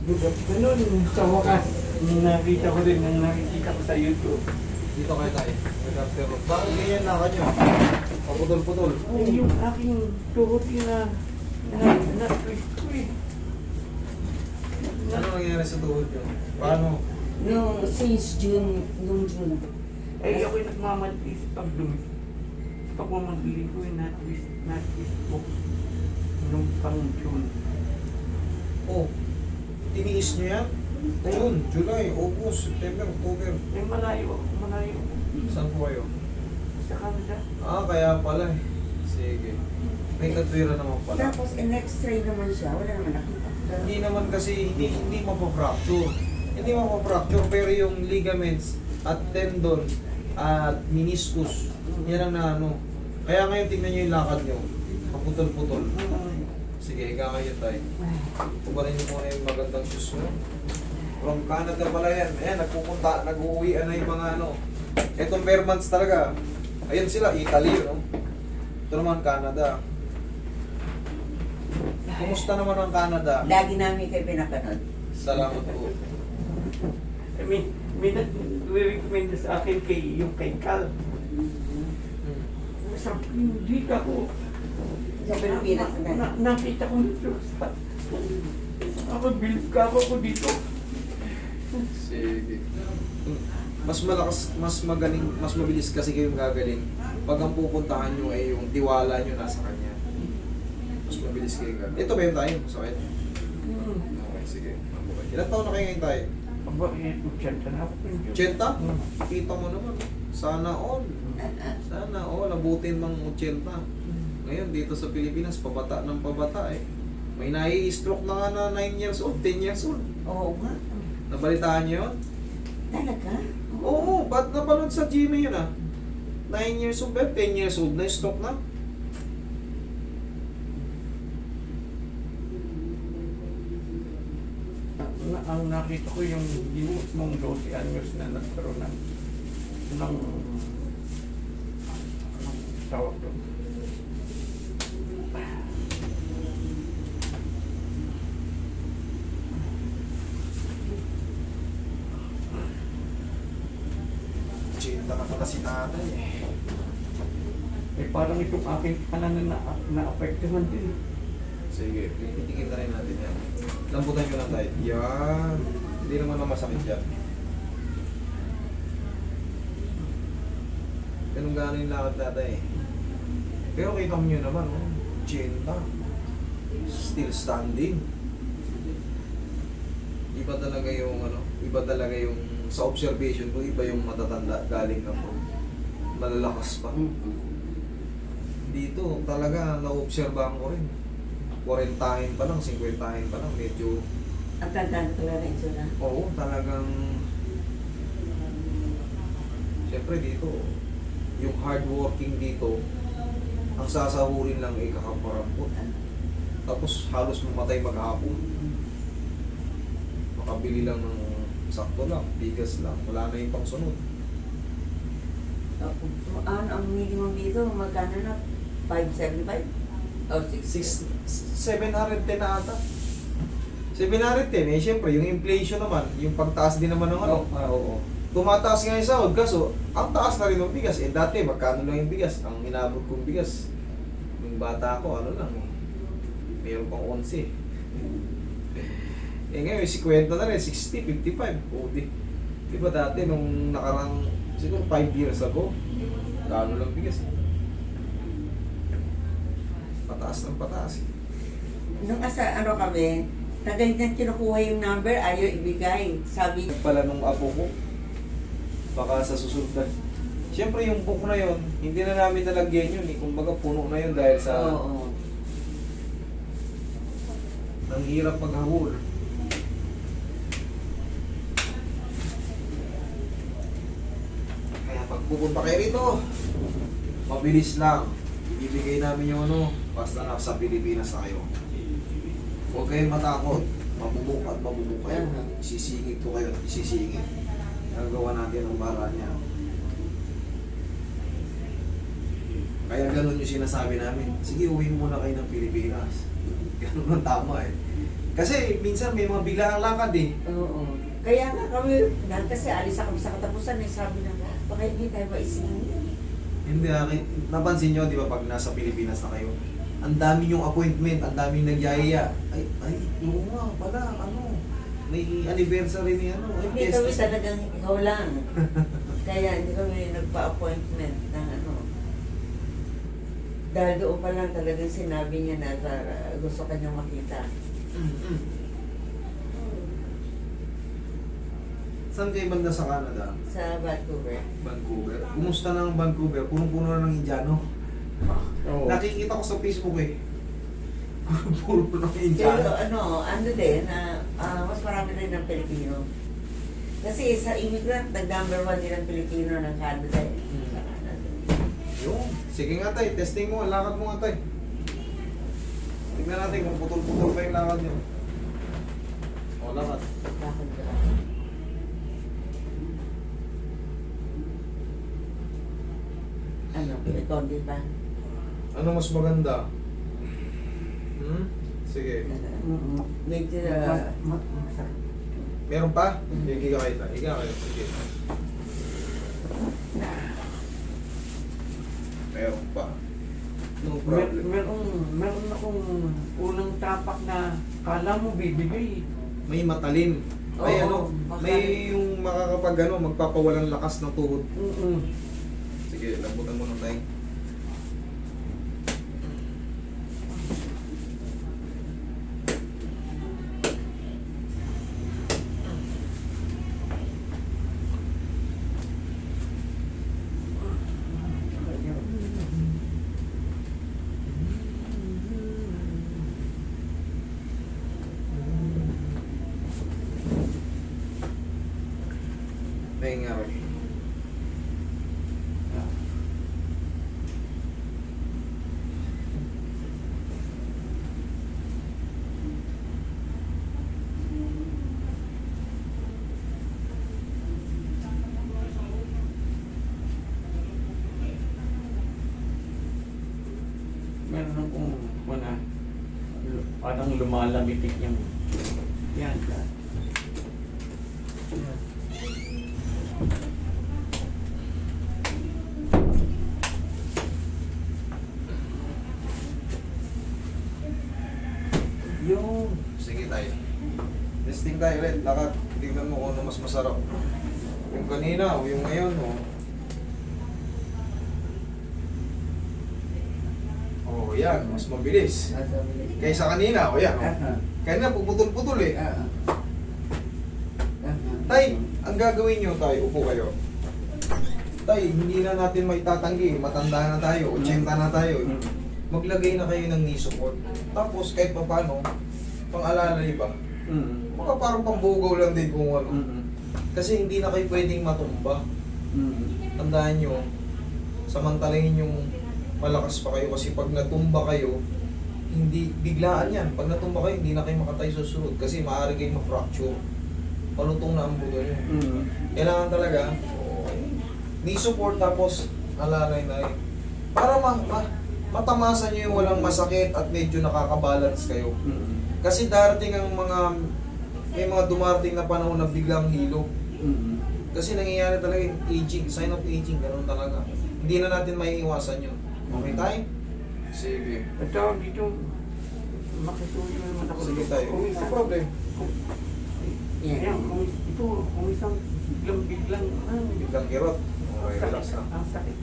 Ganun, sa wakas, nakita ko rin, nakikita ko sa YouTube. Dito kayo tayo. Bakit ganyan lakad nyo? Paputol-putol. Yung aking tuhod yun na-twist ko eh. Ano nangyari sa tuhod nyo? Paano? No, since June, nung June. Eh, ako'y nagmamadali sa pag-dumit. Pagmamadali ko yung na-twist ko. Nung pang June. Oh, tiniis nyo yan? June, July, August, September, October. Eh, malayo. Saan po kayo? Sa Canada. Kaya pala eh. Sige. May katwira naman pala. Tapos, in-x-ray naman siya. Wala naman nakita. Hindi naman kasi, hindi mapafracture. Hindi mapafracture, pero yung ligaments at tendon at meniscus, yan ang naano. Kaya ngayon tingnan nyo yung lakad nyo. Paputol-putol. Sige, higa kayo tayo. Kubarin nyo muna yung magandang shoes mo. From Canada pala yan. Ayan, nag-uuwian na yung mga ano. Etong Vermonts talaga. Ayan sila, Italy, no? Ito naman, Canada. Kumusta naman ang Canada? Lagi namin kayo pinapanood. Salamat po. May nag-recommend sa akin kay Cal. Sabi ko, hindi ka ko. Sa Pilipinas na. Nakita ko nito sa... Ako, bilib ka ako dito. Sige. Mas malakas, mas magaling, mas mabilis kasi kayong gagaling pag ang pupuntahan nyo ay yung tiwala nyo nasa kanya. Mas mabilis kayong gagaling. Ito ba yung tayo? Sakit? Okay, sige. Mabuhay. Ilan taon na kayo ngayon tayo? Aba, utsyenta na ako. 80? Kita mo naman. Sana all. Sana all. Abutin mang 80. Ngayon, dito sa Pilipinas, pabata ng pabata eh. May nai-stroke na nga na 9 years old, 10 years old. Oo nga. Nabalitaan nyo yun? Talaga? Oo, ba't napanood sa GMA yun ah? 9 years old ba? 10 years old na stroke na? Ang nakita ko yung ginuot mong 12 anyos na nagkaroon ng tawag doon. Chinta na pala si tatay eh. Eh parang itong aking kanan na na-apektuhan din. Sige, pipitikin na rin natin yan. Lambutan nyo lang tayo. Yan. Hindi naman na masakit yan. Ganun gano'n yung lakad tatay eh. Pero kita mo nyo naman, oh. Chinta. Still standing. Iba talaga yung ano, iba talaga yung sa observation ko, iba yung matatanda galing ako. Malalakas pa. Dito talaga na-obserbahan ko rin. 40 pa lang, 50 pa lang, medyo Ang tandaan ko na rin sila. oo, talagang siyempre dito yung hard working dito ang sasahurin lang ay kakaparampot. Tapos halos mamatay maghapon. Makabili lang ng sakto lang, bigas lang, wala na yung pangsunod. Ang minimum dito, magkano na? 575? O 710 na ata. 710 eh, siyempre yung inflation naman, yung pagtaas din naman ng ano. Oo. Tumataas nga yung sahod, kaso ang taas na rin ng bigas. Eh dati, magkano lang yung bigas? Ang inabot kong bigas, nung bata ko, ano lang eh, mayroon pang 11. Eh ngayon, 50 na rin, 60, 55. O di ba dati, nung nakarang, siguro 5 years ago, kano lang bigas. Pataas ng pataas. Nung ano kami, na ganyan kinukuha yung number, ayaw ibigay. Sabi Pala nung apo ko, baka sa susunod na. Siyempre yung book na yon, hindi na namin nalagyan yun eh. Kumbaga puno na yun dahil sa oo. ang hirap maghahul. Kaya pag pupunta kayo rito, mabilis lang. Ibibigay namin yung ano, basta nasa Pilipinas na kayo. Huwag kayong matakot. Mabubuk at mabubuk kayo. Isisingit ko kayo, isisingit. Nagawa natin ang para niya. Kaya ganun yung sinasabi namin. Sige, uwi muna kayo ng Pilipinas. Ganun ang tama eh. Kasi minsan may mga biglaang lakad eh. Oo. Kaya nga kami, dahil kasi alis kami sa katapusan, eh, sabi na, baka hindi tayo maisingin. Hindi, napansin nyo, di ba, pag nasa Pilipinas na kayo, ang dami yung appointment, ang dami nagyayaya. Ay, oo nga, pala, ano, may anniversary ni ano. Ay, Hindi kami talagang ikaw lang. Kaya hindi kami nagpa-appointment ng ano. Dahil doon pa lang talagang sinabi niya na gusto kanyang makita. Saan kayo banda sa Canada? Sa Vancouver. Vancouver. Kumusta na ang Vancouver? Punong-puno na ng Indiano. Oo. Nakikita ko sa Facebook eh. Puro ng Pero Indiano. ano din, mas marami rin ng Pilipino. Kasi sa immigrant, nag-number 1 din ang Pilipino ng Canada eh. Sa Canada. Yung, sige nga tay, testing mo, lakad mo nga tay. Tignan natin kung putol-putol pa yung lakad niyo. O, lakad. Bakit ka? Ano, ikaw di ba? Ano mas maganda? Sige. Medyo, Masakit. Meron pa? Higa kayo tayo. Higa kayo. Sige. Meron pa. No problem. Meron akong unang tapak na kala mo bibigay. May matalim. May Oo, may yung makakapag magpapawalang lakas ng tuhod. Mm-mm. Sige, lambutan mo na tayo. Pahinga rin. Meron akong parang lumalamitik yung yan. Yung Sige tayo. Testing tayo ulit. Lakad. Tignan mo kung ano mas masarap. Yung kanina o yung ngayon o. Oh, yan. Mas mabilis. Kaysa kanina. O yan. Oh. Kanina puputol-putol eh. Tay, ang gagawin nyo tayo, upo kayo. Tay, hindi na natin maitatanggi. Matanda na tayo. 80 na tayo. Maglagay na kayo ng knee support. Tapos kahit pa paano, pang-alalay ba? Baka parang pambugaw lang din kung ano. Kasi hindi na kayo pwedeng matumba. Tandaan nyo, samantalahin yung malakas pa kayo kasi pag natumba kayo, hindi biglaan yan. Pag natumba kayo, hindi na kayo makatayo sa sunod kasi maaari kayong ma-fracture. Palutong na ang buto nyo. Kailangan talaga, knee support tapos alalay na rin. Para matamasan nyo yung walang masakit at medyo nakakabalance kayo. Kasi darating ang may mga dumarating na panahon na biglang hilo. Kasi nangyayari talaga yung aging, sign of aging, ganun talaga. Hindi na natin maiiwasan yun. Okay tayo? Sige. ito dito makisuyo naman ako. Sige tayo. No problem. Yan, kung isang biglang Biglang kirot. Okay, relax na. ang sakit.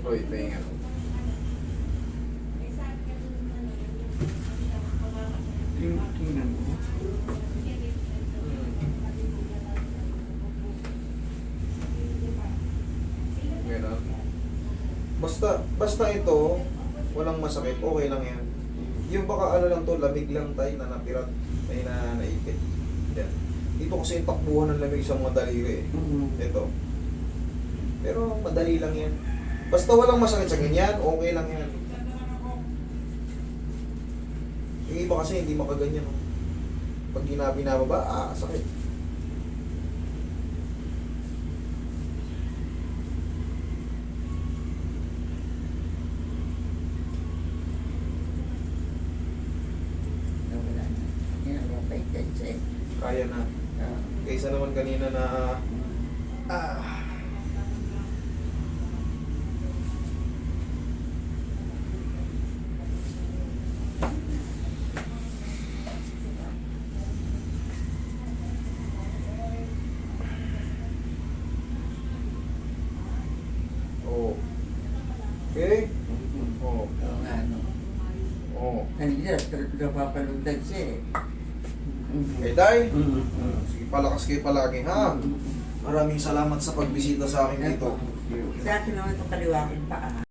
Uy, pahinga. Tingnan mo. Ganun. Basta ito, walang masakit, okay lang yan. Yung baka ano lang to, lamig lang tayo na napirat, ay na naipit. Yan. Dito kasi yung takbuhan ng lamig sa mga daliri eh. Ito. Pero madali lang yan. Basta walang masakit sa ganyan, okay lang yan. Yung iba kasi hindi makaganyan. Oh. Pag binababa, sakit. Wala na. Yan, mapait yan siya. Kaya na. Kaysa naman kanina na... Oh. Okay? Oh. Oo nga, no. Oh. Kanina, napapalundag siya eh. Eh, Day, Mm. sige, palakas kayo palagi, ha? Maraming salamat sa pagbisita sa akin dito. Sa akin naman itong kaliwa kong paa.